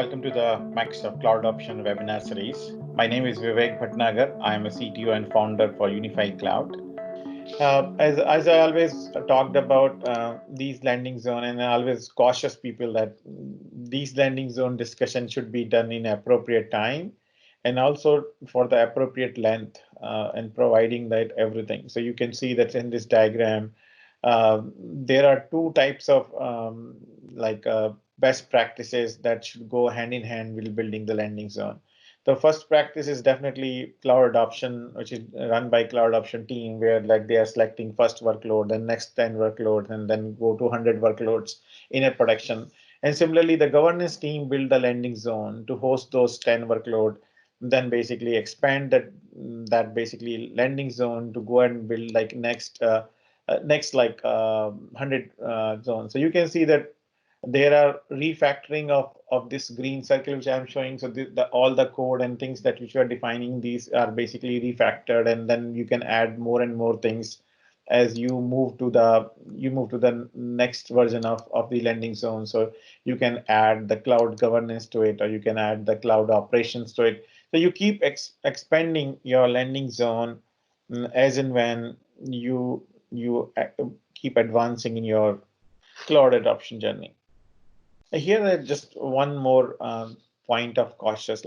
Welcome to the Microsoft Cloud Option webinar series. My name is Vivek Bhatnagar. I am a CTO and founder for UnifyCloud. As I always talked about these landing zone, and I always cautious people that these landing zone discussion should be done in appropriate time and also for the appropriate length and providing that everything. So you can see that in this diagram, there are two types of best practices that should go hand in hand while building the landing zone. The first practice is definitely cloud adoption, which is run by cloud adoption team, where like they are selecting first workload, then next 10 workloads, and then go to 100 workloads in a production. And similarly, the governance team build the landing zone to host those 10 workload, then basically expand that basically landing zone to go and build like next 100 zones. So you can see that there are refactoring of this green circle which I'm showing. So all the code and things that which you are defining, these are basically refactored, and then you can add more and more things as you move to the next version of the landing zone. So you can add the cloud governance to it, or you can add the cloud operations to it. So you keep expanding your landing zone as and when you keep advancing in your cloud adoption journey. Here, just one more point of cautious,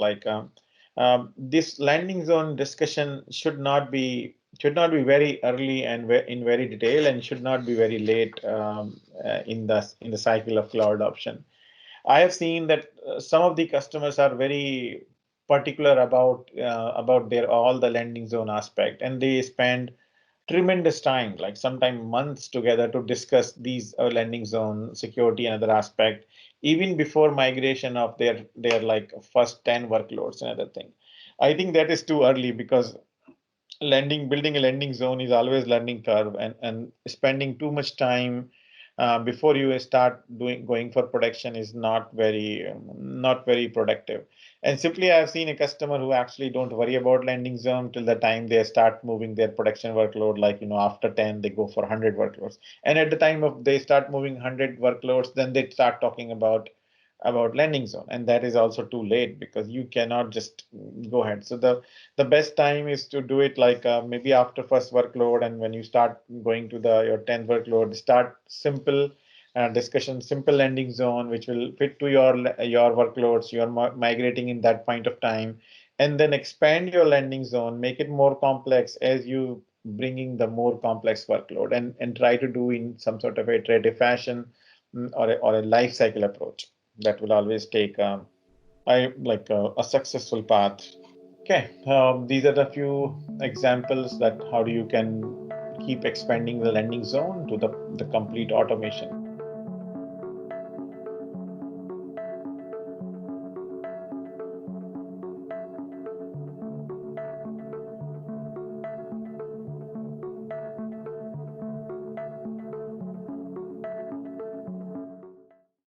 this landing zone discussion should not be very early and in very detail, and should not be very late in the cycle of cloud adoption. I have seen that some of the customers are very particular about their all the landing zone aspect, and they spend tremendous time, like sometimes months together to discuss these landing zone security and other aspect, even before migration of their like first 10 workloads and other thing. I think that is too early, because building a landing zone is always learning curve, and spending too much time before you start going for production is not very productive. And simply, I've seen a customer who actually don't worry about landing zone till the time they start moving their production workload, like after 10 they go for 100 workloads, and at the time of they start moving 100 workloads, then they start talking about landing zone, and that is also too late, because you cannot just go ahead. So the best time is to do it like maybe after first workload, and when you start going to your 10th workload, start simple discussion, simple landing zone which will fit to your workloads you are migrating in that point of time, and then expand your landing zone, make it more complex as you bringing the more complex workload, and try to do in some sort of a iterative fashion, or a life cycle approach that will always take a successful path. Okay, these are the few examples that how do you can keep expanding the landing zone to the complete automation.